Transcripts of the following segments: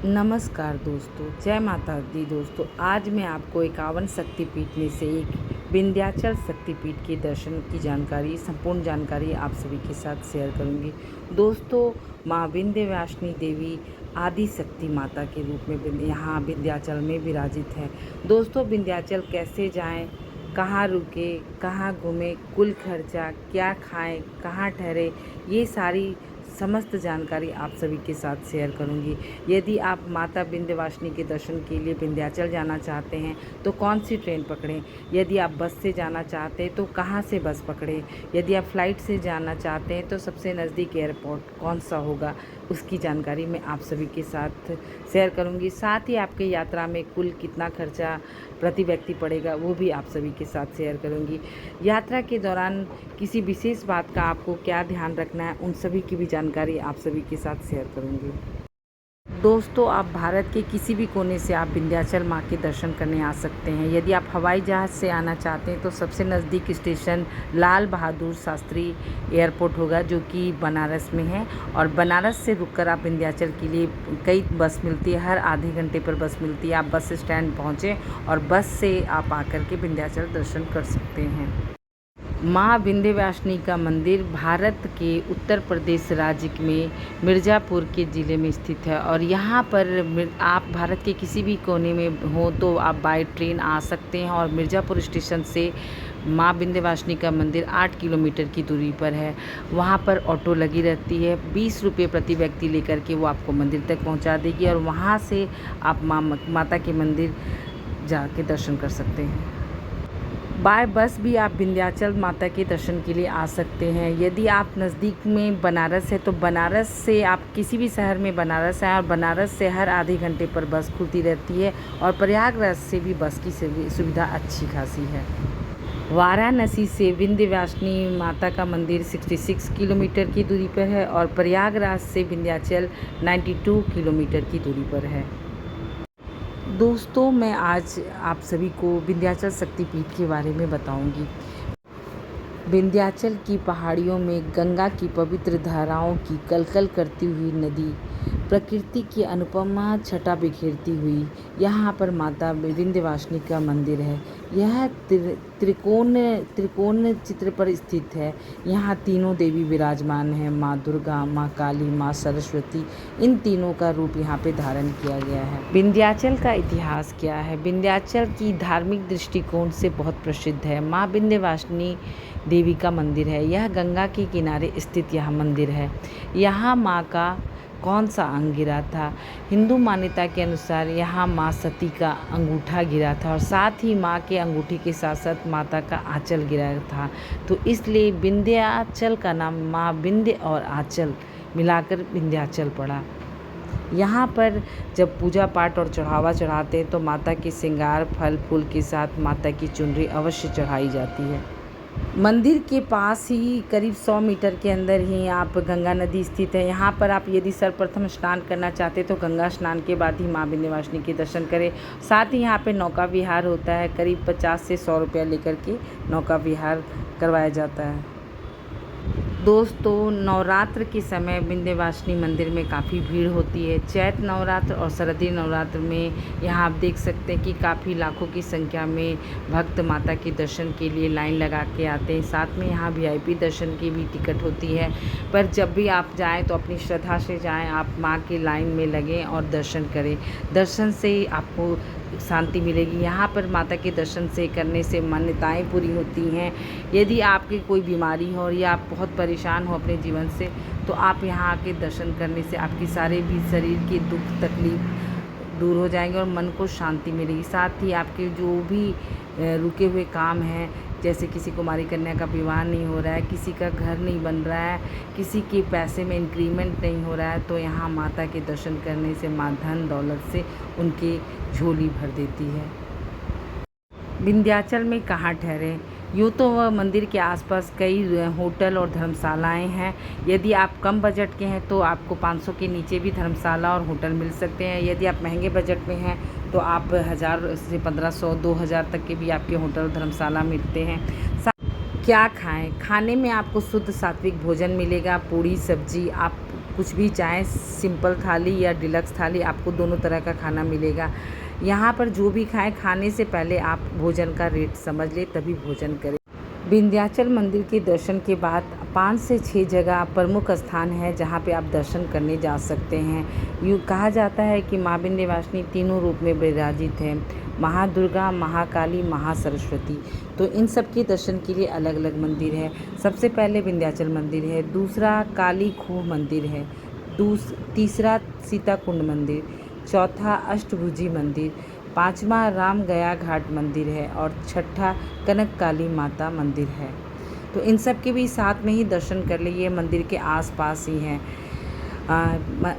नमस्कार दोस्तों, जय माता दी दोस्तों। आज मैं आपको 51 शक्तिपीठ में से एक विंध्याचल शक्तिपीठ के दर्शन की जानकारी, संपूर्ण जानकारी आप सभी के साथ शेयर करूंगी। दोस्तों, माँ विंध्यवासिनी देवी आदि शक्ति माता के रूप में यहाँ विंध्याचल में विराजित है। दोस्तों, विंध्याचल कैसे जाएं, कहाँ रुके, कहाँ घूमें, कुल खर्चा, क्या खाएं, कहाँ ठहरे, ये सारी समस्त जानकारी आप सभी के साथ शेयर करूंगी। यदि आप माता विंध्यवासिनी के दर्शन के लिए विंध्याचल जाना चाहते हैं तो कौन सी ट्रेन पकड़ें, यदि आप बस से जाना चाहते हैं तो कहां से बस पकड़ें, यदि आप फ्लाइट से जाना चाहते हैं तो सबसे नज़दीक एयरपोर्ट कौन सा होगा, उसकी जानकारी मैं आप सभी के साथ शेयर करूंगी। साथ ही आपके यात्रा में कुल कितना खर्चा प्रति व्यक्ति पड़ेगा वो भी आप सभी के साथ शेयर करूंगी। यात्रा के दौरान किसी विशेष बात का आपको क्या ध्यान रखना है, उन सभी की भी जानकारी आप सभी के साथ शेयर करूंगी। दोस्तों, आप भारत के किसी भी कोने से आप विंध्याचल माँ के दर्शन करने आ सकते हैं। यदि आप हवाई जहाज़ से आना चाहते हैं तो सबसे नज़दीक स्टेशन लाल बहादुर शास्त्री एयरपोर्ट होगा, जो कि बनारस में है। और बनारस से रुककर आप विंध्याचल के लिए कई बस मिलती है, हर आधे घंटे पर बस मिलती है। आप बस स्टैंड पहुँचें और बस से आप आकर के विंध्याचल दर्शन कर सकते हैं। माँ विंध्यवासिनी का मंदिर भारत के उत्तर प्रदेश राज्य में मिर्ज़ापुर के ज़िले में स्थित है। और यहाँ पर आप भारत के किसी भी कोने में हो तो आप बाय ट्रेन आ सकते हैं। और मिर्ज़ापुर स्टेशन से माँ विंध्यवासिनी का मंदिर 8 किलोमीटर की दूरी पर है। वहाँ पर ऑटो लगी रहती है, 20 रुपये प्रति व्यक्ति लेकर के वो आपको मंदिर तक पहुँचा देगी। और वहाँ से आप माता के मंदिर जाके दर्शन कर सकते हैं। बाय बस भी आप विंध्याचल माता के दर्शन के लिए आ सकते हैं। यदि आप नज़दीक में बनारस है तो बनारस से आप किसी भी शहर में बनारस आएँ, और बनारस से हर आधे घंटे पर बस खुलती रहती है। और प्रयागराज से भी बस की सुविधा अच्छी खासी है। वाराणसी से विंध्यवासिनी माता का मंदिर 66 किलोमीटर की दूरी पर है। और प्रयागराज से विंध्याचल 92 किलोमीटर की दूरी पर है। दोस्तों, मैं आज आप सभी को विंध्याचल शक्तिपीठ के बारे में बताऊंगी। विंध्याचल की पहाड़ियों में गंगा की पवित्र धाराओं की कलकल करती हुई नदी प्रकृति की अनुपमा छटा बिखेरती हुई यहाँ पर माता विंध्यवासिनी का मंदिर है। यह त्रिकोण चित्र पर स्थित है। यहाँ तीनों देवी विराजमान हैं, माँ दुर्गा, माँ काली, माँ सरस्वती। इन तीनों का रूप यहाँ पे धारण किया गया है। विंध्याचल का इतिहास क्या है? विंध्याचल की धार्मिक दृष्टिकोण से बहुत प्रसिद्ध है। माँ विंध्यवासिनी देवी का मंदिर है। यह गंगा के किनारे स्थित यह मंदिर है। यहाँ माँ का कौन सा अंग गिरा था? हिंदू मान्यता के अनुसार यहाँ माँ सती का अंगूठा गिरा था, और साथ ही माँ के अंगूठी के साथ साथ माता का आंचल गिरा था। तो इसलिए विंध्याचल का नाम माँ विंध्य और आंचल मिलाकर विंध्याचल पड़ा। यहाँ पर जब पूजा पाठ और चढ़ावा चढ़ाते हैं तो माता के श्रृंगार फल फूल के साथ माता की चुनरी अवश्य चढ़ाई जाती है। मंदिर के पास ही करीब 100 मीटर के अंदर ही आप गंगा नदी स्थित है। यहाँ पर आप यदि सर्वप्रथम स्नान करना चाहते तो गंगा स्नान के बाद ही माँ विंध्यवासिनी के दर्शन करें। साथ ही यहाँ पे नौका विहार होता है, करीब 50 से 100 रुपया लेकर के नौका विहार करवाया जाता है। दोस्तों, नवरात्र के समय विंध्यवासिनी मंदिर में काफ़ी भीड़ होती है। चैत्र नवरात्र और शरदीय नवरात्र में यहाँ आप देख सकते हैं कि काफ़ी लाखों की संख्या में भक्त माता के दर्शन के लिए लाइन लगा के आते हैं। साथ में यहाँ वीआईपी दर्शन की भी टिकट होती है। पर जब भी आप जाएं तो अपनी श्रद्धा से जाएं, आप माँ की लाइन में लगें और दर्शन करें। दर्शन से आपको शांति मिलेगी। यहाँ पर माता के दर्शन से करने से मान्यताएं पूरी होती हैं। यदि आपकी कोई बीमारी हो या आप बहुत परेशान हो अपने जीवन से, तो आप यहाँ आके दर्शन करने से आपकी सारे भी शरीर के दुख तकलीफ दूर हो जाएंगे और मन को शांति मिलेगी। साथ ही आपके जो भी रुके हुए काम हैं, जैसे किसी कुमारी कन्या का विवाह नहीं हो रहा है, किसी का घर नहीं बन रहा है, किसी के पैसे में इंक्रीमेंट नहीं हो रहा है, तो यहाँ माता के दर्शन करने से माँ धन दौलत से उनकी झोली भर देती है। विंध्याचल में कहाँ ठहरें? यूँ तो वह मंदिर के आसपास कई होटल और धर्मशालाएं हैं। यदि आप कम बजट के हैं तो आपको 500 के नीचे भी धर्मशाला और होटल मिल सकते हैं। यदि आप महंगे बजट में हैं तो आप 1000 से 1500, 2000 तक के भी आपके होटल और धर्मशाला मिलते हैं। क्या खाएं? खाने में आपको शुद्ध सात्विक भोजन मिलेगा। पूड़ी सब्जी आप कुछ भी चाहें, सिंपल थाली या डिलक्स थाली, आपको दोनों तरह का खाना मिलेगा। यहाँ पर जो भी खाएं, खाने से पहले आप भोजन का रेट समझ लें तभी भोजन करें। विंध्याचल मंदिर के दर्शन के बाद 5 से 6 जगह प्रमुख स्थान है जहाँ पे आप दर्शन करने जा सकते हैं। यूँ कहा जाता है कि माँ विंध्यवासिनी तीनों रूप में विराजित है, महादुर्गा, महाकाली, महासरस्वती। तो इन सब के दर्शन के लिए अलग अलग मंदिर है। सबसे पहले विंध्याचल मंदिर है, दूसरा काली खूह मंदिर है, तीसरा सीताकुंड मंदिर, चौथा अष्टभुजी मंदिर, पाँचवा राम गया घाट मंदिर है और छठा कनक काली माता मंदिर है। तो इन सब के भी साथ में ही दर्शन कर लिए, मंदिर के आसपास ही हैं।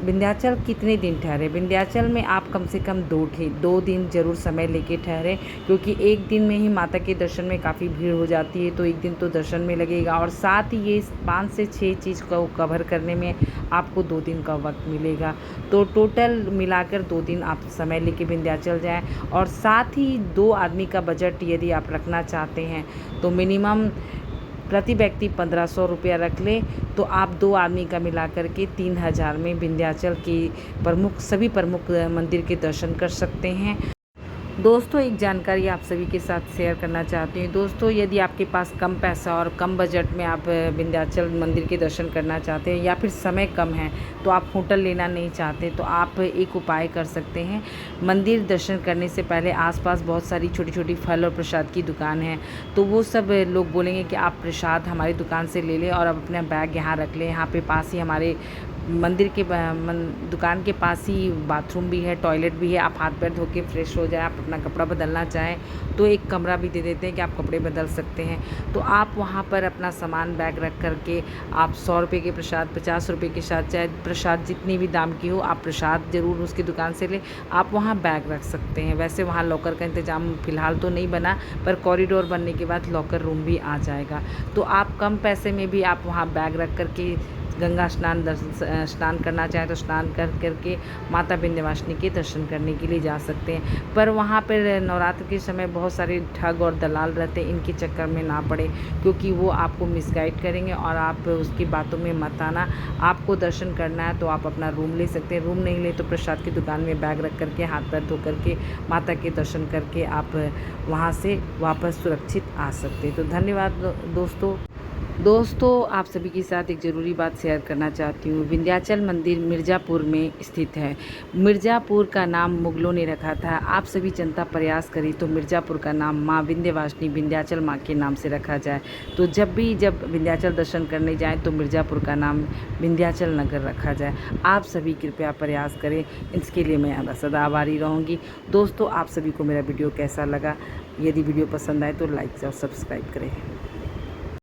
विंध्याचल कितने दिन ठहरे? विंध्याचल में आप कम से कम 2 दिन ज़रूर समय लेके ठहरे, क्योंकि एक दिन में ही माता के दर्शन में काफ़ी भीड़ हो जाती है, तो एक दिन तो दर्शन में लगेगा और साथ ही ये 5 से 6 चीज़ को कवर करने में आपको 2 दिन का वक्त मिलेगा। तो टोटल मिलाकर 2 दिन आप समय लेके विंध्याचल जाएँ। और साथ ही 2 आदमी का बजट यदि आप रखना चाहते हैं तो मिनिमम प्रति व्यक्ति 1500 रुपया रख लें, तो आप 2 आदमी का मिला कर के 3000 में विंध्याचल की सभी प्रमुख मंदिर के दर्शन कर सकते हैं। दोस्तों, एक जानकारी आप सभी के साथ शेयर करना चाहती हूँ। दोस्तों, यदि आपके पास कम पैसा और कम बजट में आप विंध्याचल मंदिर के दर्शन करना चाहते हैं या फिर समय कम है तो आप होटल लेना नहीं चाहते, तो आप एक उपाय कर सकते हैं। मंदिर दर्शन करने से पहले आसपास बहुत सारी छोटी छोटी फल और प्रसाद की दुकान है, तो वो सब लोग बोलेंगे कि आप प्रसाद हमारी दुकान से ले लें और आप अपना बैग यहाँ रख लें। यहाँ पे पास ही हमारे मंदिर के दुकान के पास ही बाथरूम भी है, टॉयलेट भी है, आप हाथ पैर धो के फ्रेश हो जाए। आप अपना कपड़ा बदलना चाहें तो एक कमरा भी दे देते हैं कि आप कपड़े बदल सकते हैं। तो आप वहाँ पर अपना सामान बैग रख कर के आप 100 रुपये के प्रसाद, 50 रुपये के साथ, चाहे प्रसाद जितनी भी दाम की हो, आप प्रसाद ज़रूर उसकी दुकान से लें। आप वहाँ बैग रख सकते हैं। वैसे वहाँ लॉकर का इंतज़ाम फ़िलहाल तो नहीं बना, पर कॉरिडोर बनने के बाद लॉकर रूम भी आ जाएगा। तो आप कम पैसे में भी आप वहाँ बैग रख कर के गंगा स्नान करना चाहें तो स्नान कर करके माता विंध्यवासिनी के दर्शन करने के लिए जा सकते हैं। पर वहाँ पर नवरात्र के समय बहुत सारे ठग और दलाल रहते हैं, इनके चक्कर में ना पड़े, क्योंकि वो आपको मिसगाइड करेंगे और आप उसकी बातों में मत आना। आपको दर्शन करना है तो आप अपना रूम ले सकते हैं, रूम नहीं ले तो प्रसाद की दुकान में बैग रख करके हाथ पैर धो करके माता के दर्शन करके आप वहाँ से वापस सुरक्षित आ सकते हैं। तो धन्यवाद दोस्तों, आप सभी के साथ एक ज़रूरी बात शेयर करना चाहती हूँ। विंध्याचल मंदिर मिर्ज़ापुर में स्थित है। मिर्ज़ापुर का नाम मुग़लों ने रखा था। आप सभी जनता प्रयास करें तो मिर्ज़ापुर का नाम माँ विंध्यवासिनी विंध्याचल माँ के नाम से रखा जाए। तो जब विंध्याचल दर्शन करने जाएँ तो मिर्ज़ापुर का नाम विंध्याचल नगर रखा जाए। आप सभी कृपया प्रयास करें, इसके लिए मैं सदा आभारी रहूँगी। दोस्तों, आप सभी को मेरा वीडियो कैसा लगा? यदि वीडियो पसंद आए तो लाइक और सब्सक्राइब करें।